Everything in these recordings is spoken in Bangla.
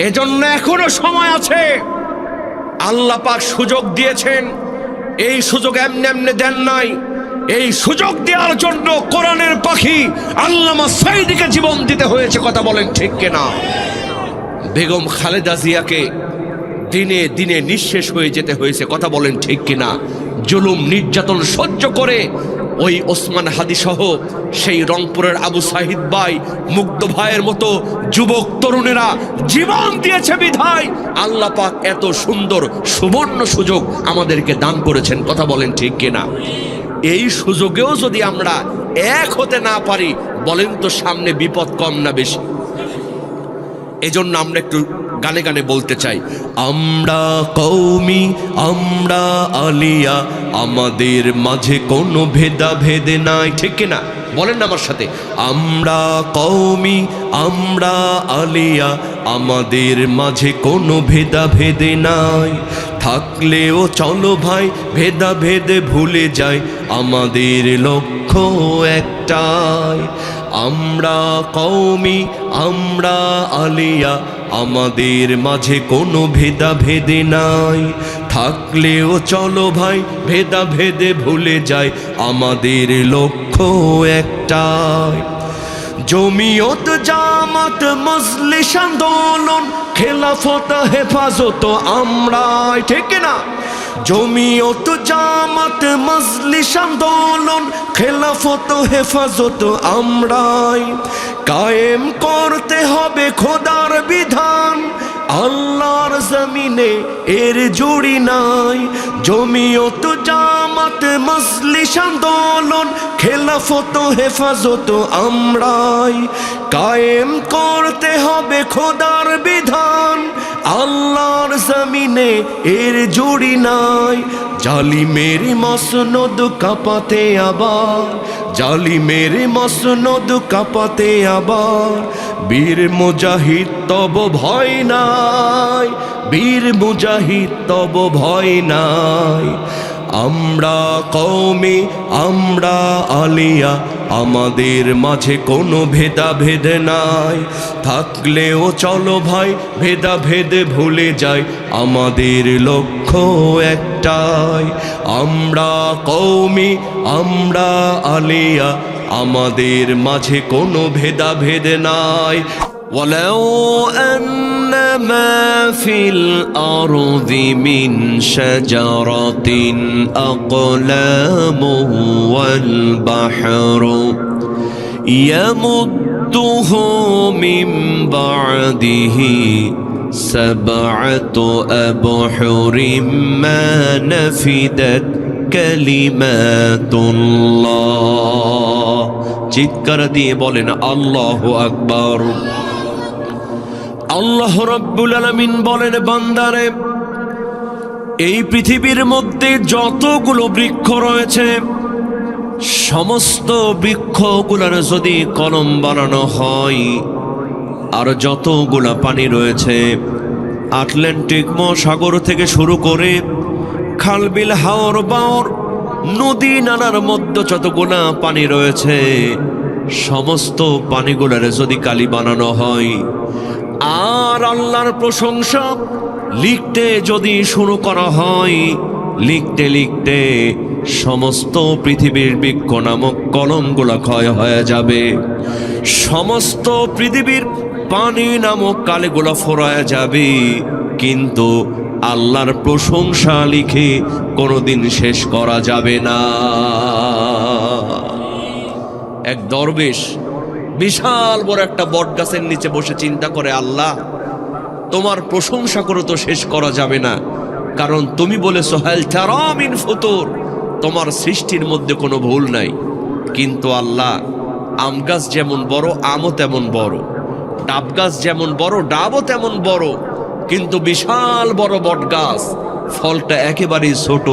এজন্য এখনো সময় আছে। আল্লাহ পাক সুযোগ দিয়েছেন, এই সুযোগ এমনি এমনি দেন নাই। এই সুযোগ দেওয়ার জন্য কোরআনের পাখি আল্লামা সাঈদীকে জীবন দিতে হয়েছে। কথা বলেন ঠিক কিনা? বেগম খালেদা জিয়াকে দিনে দিনে নিঃশেষ হয়ে যেতে হয়েছে। কথা বলেন ঠিক কিনা? জুলুম নির্যাতন সহ্য করে ওই ওসমান হাদি সহ সেই রংপুরের আবু সাহিদ ভাই, মুগ্ধ ভাইয়ের মতো যুবক তরুণেরা জীবন দিয়েছে বিধায় আল্লাহ পাক এত সুন্দর সুবর্ণ সুযোগ আমাদেরকে দান করেছেন। কথা বলেন ঠিক কিনা? এই সুযোগেও যদি আমরা এক হতে না পারি, বলেন তো সামনে বিপদ কম না বেশি? এজন্য আমরা একটু গানে গানে বলতে চাই, আমরা কওমি, আমরা আলিয়া, আমাদের মাঝে কোনো ভেদাভেদ নাই। ঠিক না? বলেন না আমার সাথে, আমরা কওমি, আমরা আলিয়া, আমাদের মাঝে কোনো ভেদাভেদ নাই। থাকলেও চলো ভাই ভেদাভেদ ভুলে যাই, আমাদের লক্ষ্য একটাই। আমরা কওমি, আমরা আলিয়া, আমাদের মাঝে কোনো ভেদাভেদ নাই। থাকলেও চলো ভাই ভেদাভেদে ভুলে যাই, আমাদের লক্ষ্য একটাই। জমিয়ত, জামাত, মজলিস, আন্দোলন, খেলাফত, হেফাজত আমরাই। ঠিক না? জমিয়ত, জামাত, মজলিস, আন্দোলন, খেলাফত, হেফাজত আমরাই। কায়েম করতে হবে খোদার বিধান, আল্লাহর জমিনে এর জুড়ি নাই। জমিয়ত, জামাত, মজলিস, আন্দোলন, খেলাফত, হেফাজত আমরাই। কায়েম করতে হবে খোদার বিধান, আল্লাহর জমিনে এর জুড়ি নাই। জালিমের মসনদ কাঁপাতে আবার, জালিমের মসনদ কাঁপাতে আবার, বীর মুজাহিদ তব ভয় নাই, বীর মুজাহিদ তব ভয় নাই। আমরা কওমি, আমরা আলিয়া, আমাদের মাঝে কোনো ভেদাভেদ নাই। থাকলেও চলো ভাই ভেদাভেদ ভুলে যাই, আমাদের লক্ষ্য একটাই। আমরা কওমি, আমরা আলিয়া, আমাদের মাঝে কোনো ভেদাভেদ নাই। ولو أن ما في الأرض من شجرة أقلام والبحر يمده من بعده سبعة أبحر ما نفدت كلمات الله। চিৎকার দিয়ে বলেন আল্লাহু আকবার। আল্লাহ রাব্বুল আলামিন বলেন, বান্দারে, এই পৃথিবীর মধ্যে যতগুলো বৃক্ষ রয়েছে, সমস্ত বৃক্ষগুলোর যদি কলম বানানো হয়, আর যতগুলা পানি রয়েছে, আটলান্টিক মহাসাগর থেকে শুরু করে খালবিল, হাওর, বাওর, নদী নালার মধ্যে যতগুলা পানি রয়েছে, সমস্ত পানিগুলার যদি কালি বানানো হয়, আর আল্লাহর প্রশংসা লিখতে যদি শুরু করা হয়, লিখতে লিখতে সমস্ত পৃথিবীর বৃক্ষ নামক কলমগুলা ক্ষয় হয়ে যাবে। সমস্ত পৃথিবীর পানি নামক কালিগুলা ফোরায় যাবে, কিন্তু আল্লাহর প্রশংসা লিখে কোনোদিন শেষ করা যাবে না। এক দরবেশ বিশাল বড় একটা বট গাছের নিচে বসে চিন্তা করে, আল্লাহ, তোমার প্রশংসা করে তো শেষ করা যাবে না, কারণ তুমি বলেছো হাল তারা মিন ফুতুর, তোমার সৃষ্টির মধ্যে কোনো ভুল নাই। কিন্তু আল্লাহ, আম গাছ যেমন বড় আমও তেমন বড়, ডাব গাছ যেমন বড় ডাবও তেমন বড়, কিন্তু বিশাল বড় বট গাছ, ফলটা একেবারেই ছোট,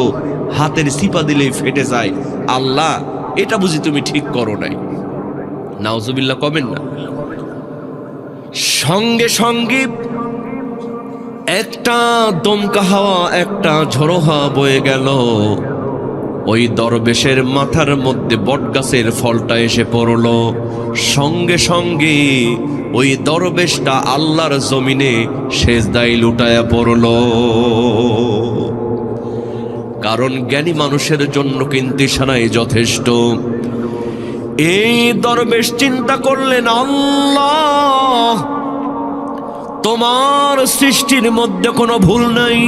হাতের চিপা দিলেই ফেটে যায়। আল্লাহ, এটা বুঝি তুমি ঠিক করো নাই? নাউজুবিল্লাহ কমেন না। সঙ্গে সঙ্গে একটা দমকা হাওয়া, একটা ঝড়ো হাওয়া বয়ে গেল, ওই দরবেশের মাথার মধ্যে বটগাছের ফলটা এসে পড়ল। সঙ্গে সঙ্গে ওই দরবেশটা আল্লাহর জমিনে সেজদায় লুটায়া পড়ল। কারণ জ্ঞানী মানুষের জন্য কিন্তু ইশারাই যথেষ্ট। এই দরবেশ চিন্তা করলেন, আল্লাহ, তোমার সৃষ্টির মধ্যে কোনো ভুল নাই,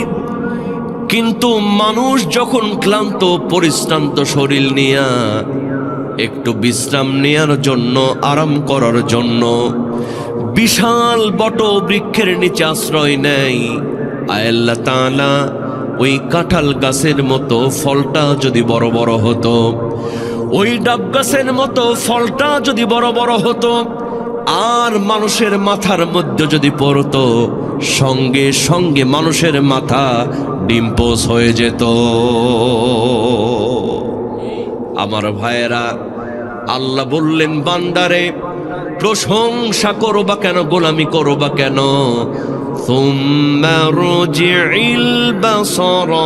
কিন্তু মানুষ যখন ক্লান্ত পরিশ্রান্ত শরীর নিয়ে একটু বিশ্রাম নেওয়ার জন্য, আরাম করার জন্য বিশাল বট বৃক্ষের নিচে আশ্রয় নেয়, আয় আল্লাহ তাআলা, ওই কাঁঠাল গাছের মতো ফলটা যদি বড় বড় হতো, ওই ডাব গাছের মতো ফলটা যদি বড় বড় হতো, আর মানুষের মাথার মধ্যে যদি পড়তো, সঙ্গে সঙ্গে মানুষের মাথা ডিম্পোস হয়ে যেত। আমার ভাইয়েরা, আল্লাহ বললেন, বান্দারে, প্রশংসা করবা কেন, গোলামি করবা কেন? সুম্মা রুজি'ইল বাসারা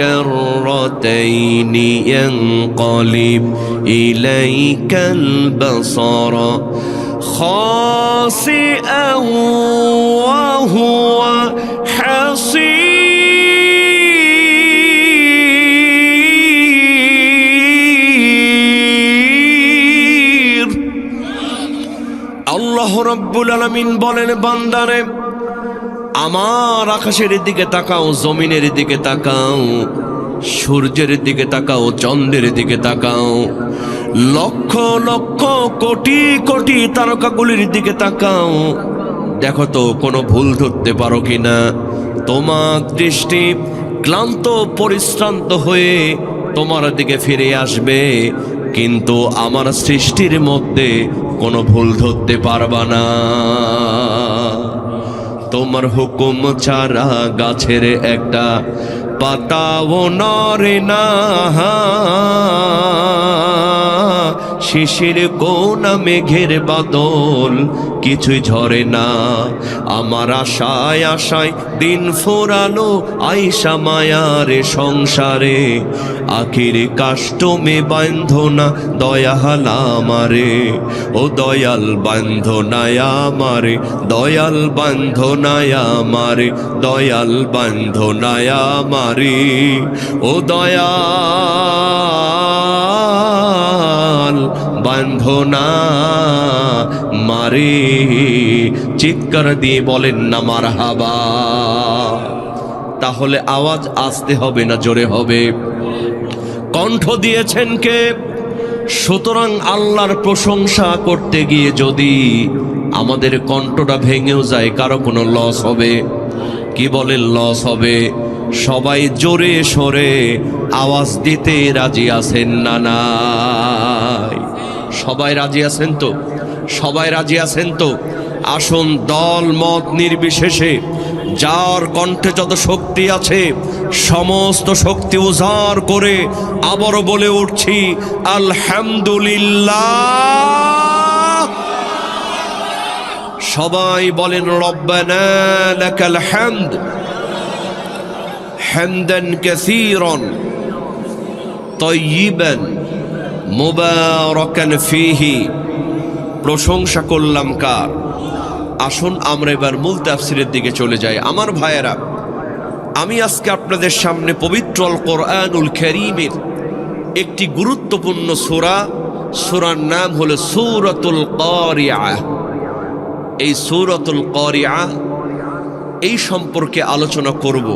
কাররাতাইনি ইয়ানকালিব ইলাইকাল বাসারা খাসিআন ওয়া হুয়া হাসীর। আল্লাহ রাব্বুল আলামিন বলেন, বান্দারে, আমার আকাশের দিকে তাকাও, জমিনের দিকে তাকাও, সূর্যের দিকে তাকাও, চন্দ্রের দিকে তাকাও, লক্ষ লক্ষ কোটি কোটি তারকাগুলির দিকে তাকাও, দেখো তো কোনো ভুল ধরতে পারো কিনা। তোমার দৃষ্টি ক্লান্ত পরিশ্রান্ত হয়ে তোমার দিকে ফিরে আসবে, কিন্তু আমার সৃষ্টির মধ্যে কোনো ভুল ধরতে পারবা না। তোমার হুকুম ছাড়া গাছের একটা পাতাও নড়ে না, শিশির কোনা মেঘের বাদল কিছুই ঝরে না। আমার আশায় আশায় দিন ফোরালো আইসা মায়ারে সংসারে, আখির কাষ্টমে বান্ধনা দয়াল আমারে, ও দয়াল বান্ধনায় আমারে, দয়াল বান্ধনায় আমারে, দয়াল বান্ধনায় আমারে, ও দয়াল বান্ধনা মারে। চিৎকার দিয়ে বলেন না মারহাবা। তাহলে আওয়াজ আসতে হবে না জোরে হবে? কণ্ঠ দিয়েছেন কে? সুতরাং আল্লাহর প্রশংসা করতে গিয়ে যদি আমাদের কণ্ঠটা ভেঙেও যায়, কারো কোনো লস হবে? কি বলেন লস হবে? সবাই জোরে সরে আওয়াজ দিতে রাজি আছেন না? নাই? সবাই রাজি আছেন তো? সবাই রাজি আছেন তো? আসুন, দল মত নির্বিশেষে যার কণ্ঠে যত শক্তি আছে সমস্ত শক্তি উজাড় করে আবারও বলে উঠছি, আলহামদুলিল্লাহ। সবাই বলেন, রব্বানা লাকাল হামদ হামদান কাসীরান তাইয়িবান মুবারাকান ফীহি। প্রশংসা করলাম কার? আসুন আমরা এবার মূল তাফসীরের দিকে চলে যাই। আমার ভাইয়েরা, আমি আজকে আপনাদের সামনে পবিত্র আল কোরআনুল কারীমের একটি গুরুত্বপূর্ণ সূরা, সূরার নাম হলো সূরাতুল কারিআহ। এই সূরাতুল কারিআহ এই সম্পর্কে আলোচনা করব।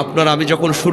আপনারা, আমি যখন শুরু